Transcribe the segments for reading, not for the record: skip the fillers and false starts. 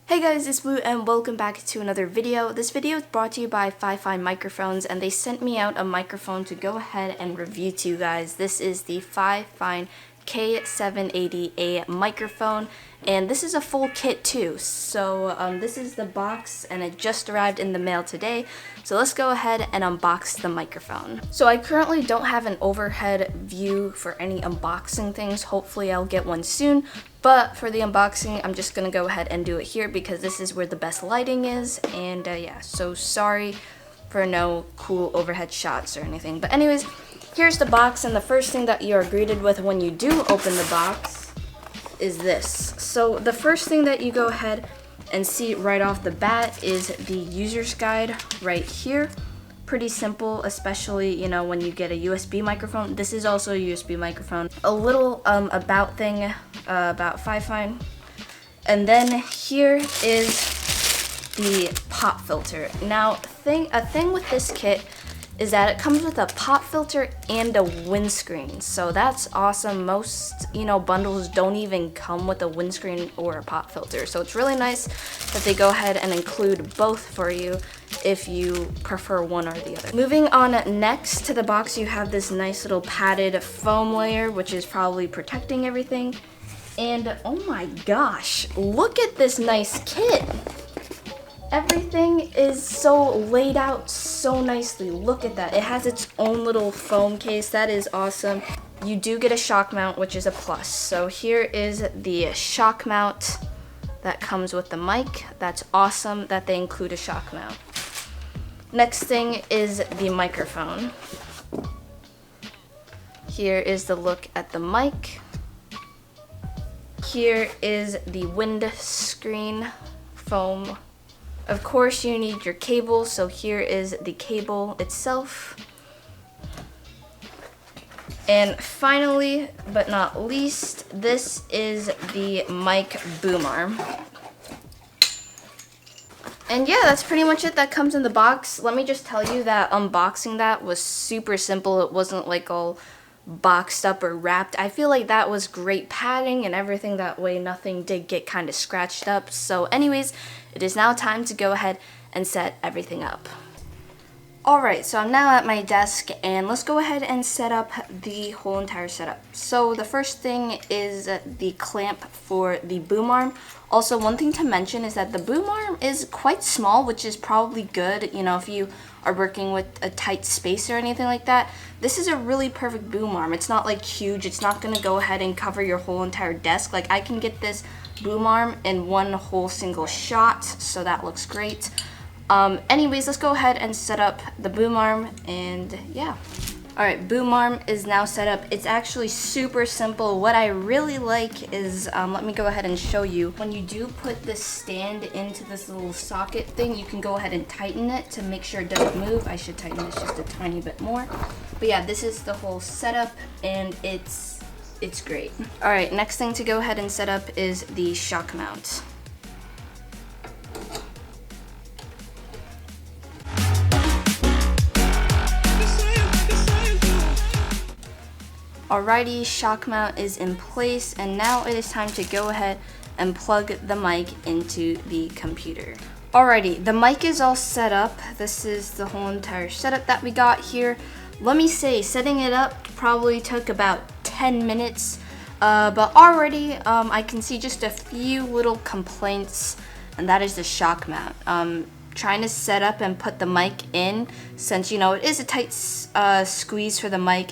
Hey guys, it's Blue and welcome back to another video. This video is brought to you by Fifine Microphones, and they sent me out a microphone to go ahead and review to you guys. This is the Fifine K780a microphone, and this is a full kit too. So this is the box and it just arrived in the mail today. So let's go ahead and unbox the microphone. So I currently don't have an overhead view for any unboxing things. Hopefully I'll get one soon. But for the unboxing, I'm just gonna go ahead and do it here because this is where the best lighting is. And yeah, so sorry for no cool overhead shots or anything. But anyways, here's the box, and the first thing that you're greeted with when you do open the box is this. So the first thing that you go ahead and see right off the bat is the user's guide right here. Pretty simple, especially, you know, when you get a USB microphone. This is also a USB microphone. A little about thing about Fifine. And then here is the pop filter. Now, a thing with this kit is that it comes with a pop filter and a windscreen. So that's awesome. Most, bundles don't even come with a windscreen or a pop filter. So it's really nice that they go ahead and include both for you if you prefer one or the other. Moving on next to the box, you have this nice little padded foam layer, which is probably protecting everything. And oh my gosh, look at this nice kit. Everything is so laid out so nicely. Look at that. It has its own little foam case. That is awesome. You do get a shock mount, which is a plus. So here is the shock mount that comes with the mic. That's awesome that they include a shock mount. Next thing is the microphone. Here is the look at the mic. Here is the windscreen foam. Of course, you need your cable, so here is the cable itself. And finally, but not least, this is the mic boom arm. And yeah, that's pretty much it that comes in the box. Let me just tell you that unboxing that was super simple. It wasn't like all boxed up or wrapped. I feel like that was great padding and everything, that way nothing did get kind of scratched up. So anyways, it is now time to go ahead and set everything up. Alright, so I'm now at my desk and let's go ahead and set up the whole entire setup. So the first thing is the clamp for the boom arm. Also, one thing to mention is that the boom arm is quite small, which is probably good, if you are working with a tight space or anything like that. This is a really perfect boom arm. It's not like huge. It's not going to go ahead and cover your whole entire desk. Like, I can get this boom arm in one whole single shot, so that looks great. Anyways, let's go ahead and set up the boom arm, and yeah. Alright, boom arm is now set up. It's actually super simple. What I really like is, let me go ahead and show you. When you do put this stand into this little socket thing, you can go ahead and tighten it to make sure it doesn't move. I should tighten this just a tiny bit more. But yeah, this is the whole setup, and it's great. Alright, next thing to go ahead and set up is the shock mount. Alrighty, shock mount is in place, and now it is time to go ahead and plug the mic into the computer. Alrighty, the mic is all set up. This is the whole entire setup that we got here. Let me say, setting it up probably took about 10 minutes, but already I can see just a few little complaints, and that is the shock mount. Trying to set up and put the mic in, since it is a tight squeeze for the mic,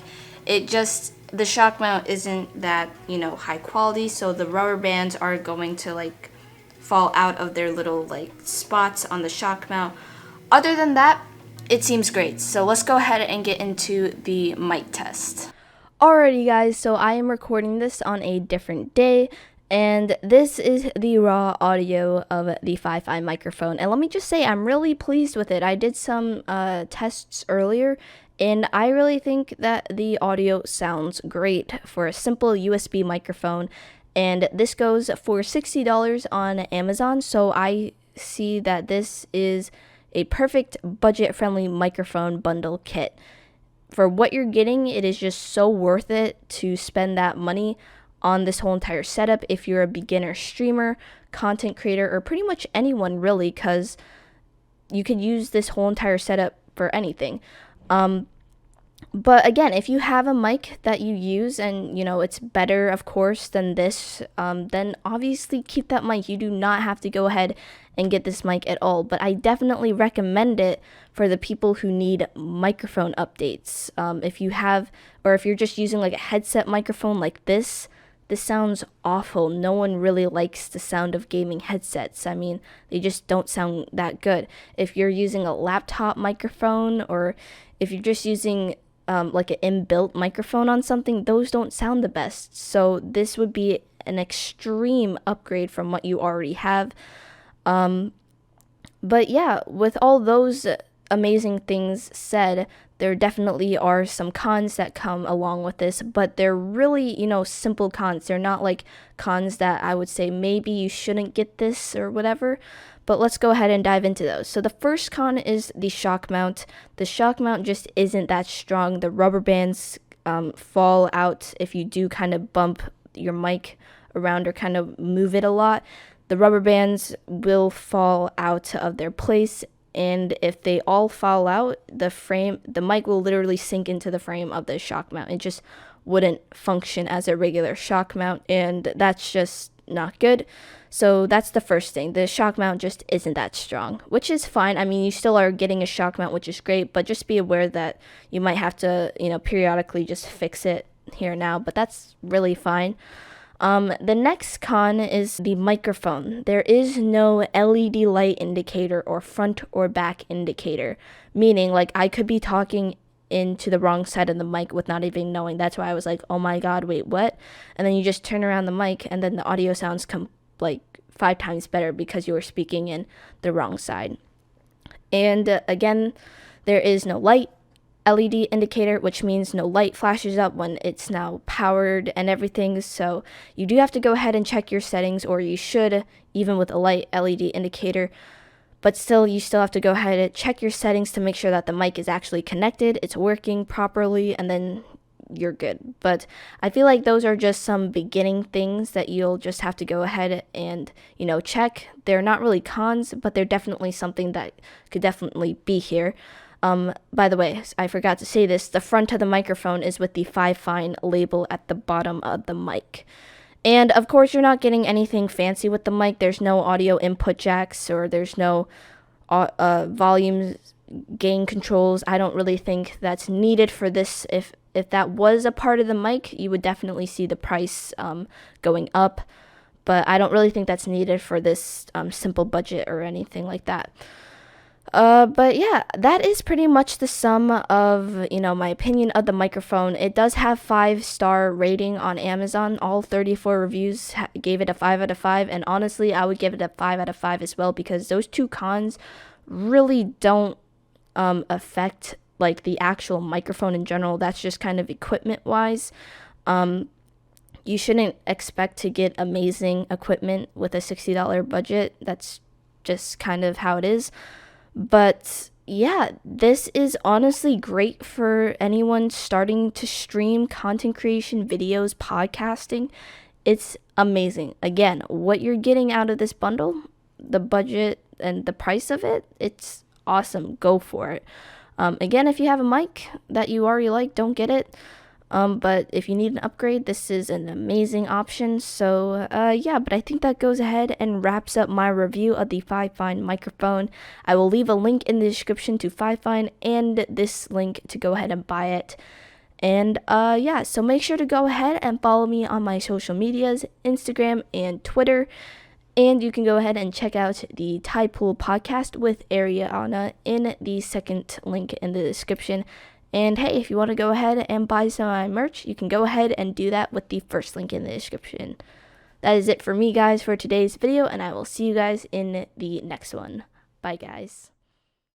the shock mount isn't that, high quality, so the rubber bands are going to fall out of their little spots on the shock mount. Other than that, it seems great. So let's go ahead and get into the mic test. Alrighty guys, so I am recording this on a different day, and this is the raw audio of the Fifine microphone. And let me just say, I'm really pleased with it. I did some tests earlier, and I really think that the audio sounds great for a simple USB microphone. And this goes for $60 on Amazon, so I see that this is a perfect budget-friendly microphone bundle kit. For what you're getting, it is just so worth it to spend that money on this whole entire setup if you're a beginner streamer, content creator, or pretty much anyone really, because you could use this whole entire setup for anything. But again, if you have a mic that you use and, it's better, of course, than this, then obviously keep that mic. You do not have to go ahead and get this mic at all. But I definitely recommend it for the people who need microphone updates. If you have, or if you're just using like a headset microphone like this sounds awful. No one really likes the sound of gaming headsets. I mean, they just don't sound that good. If you're using a laptop microphone, or if you're just using like an inbuilt microphone on something, those don't sound the best. So this would be an extreme upgrade from what you already have. But yeah, with all those amazing things said, there definitely are some cons that come along with this, but they're really, simple cons. They're not like cons that I would say maybe you shouldn't get this or whatever. But let's go ahead and dive into those. So the first con is the shock mount. The shock mount just isn't that strong. The rubber bands fall out if you do kind of bump your mic around or kind of move it a lot. The rubber bands will fall out of their place, and if they all fall out, the mic will literally sink into the frame of the shock mount. It just wouldn't function as a regular shock mount, and that's just not good. So that's the first thing. The shock mount just isn't that strong, which is fine. I mean, you still are getting a shock mount, which is great, but just be aware that you might have to, periodically just fix it here and now, but that's really fine. The next con is the microphone. There is no LED light indicator or front or back indicator, meaning like I could be talking into the wrong side of the mic with not even knowing. That's why I was like, oh my god, wait, what? And then you just turn around the mic and then the audio sounds like 5 times better because you were speaking in the wrong side. And again, there is no light LED indicator, which means no light flashes up when it's now powered and everything. So you do have to go ahead and check your settings, or you should, even with a light LED indicator. But still, you still have to go ahead and check your settings to make sure that the mic is actually connected, it's working properly, and then you're good. But I feel like those are just some beginning things that you'll just have to go ahead and, check. They're not really cons, but they're definitely something that could definitely be here. By the way, I forgot to say this, the front of the microphone is with the Fifine label at the bottom of the mic. And of course, you're not getting anything fancy with the mic. There's no audio input jacks, or there's no volume gain controls. I don't really think that's needed for this. If that was a part of the mic, you would definitely see the price going up. But I don't really think that's needed for this simple budget or anything like that. But yeah, that is pretty much the sum of, my opinion of the microphone. It does have 5-star rating on Amazon. All 34 reviews gave it a 5 out of 5. And honestly, I would give it a 5 out of 5 as well, because those two cons really don't affect like the actual microphone in general. That's just kind of equipment wise. You shouldn't expect to get amazing equipment with a $60 budget. That's just kind of how it is. But yeah, this is honestly great for anyone starting to stream, content creation, videos, podcasting. It's amazing. Again, what you're getting out of this bundle, the budget and the price of it, it's awesome. Go for it. Again, if you have a mic that you already like, don't get it. But if you need an upgrade, this is an amazing option. So yeah, but I think that goes ahead and wraps up my review of the Fifine microphone. I will leave a link in the description to Fifine and this link to go ahead and buy it. And yeah, so make sure to go ahead and follow me on my social medias, Instagram and Twitter. And you can go ahead and check out the Tide Pool podcast with Ariana in the second link in the description. And hey, if you want to go ahead and buy some of my merch, you can go ahead and do that with the first link in the description. That is it for me, guys, for today's video, and I will see you guys in the next one. Bye, guys.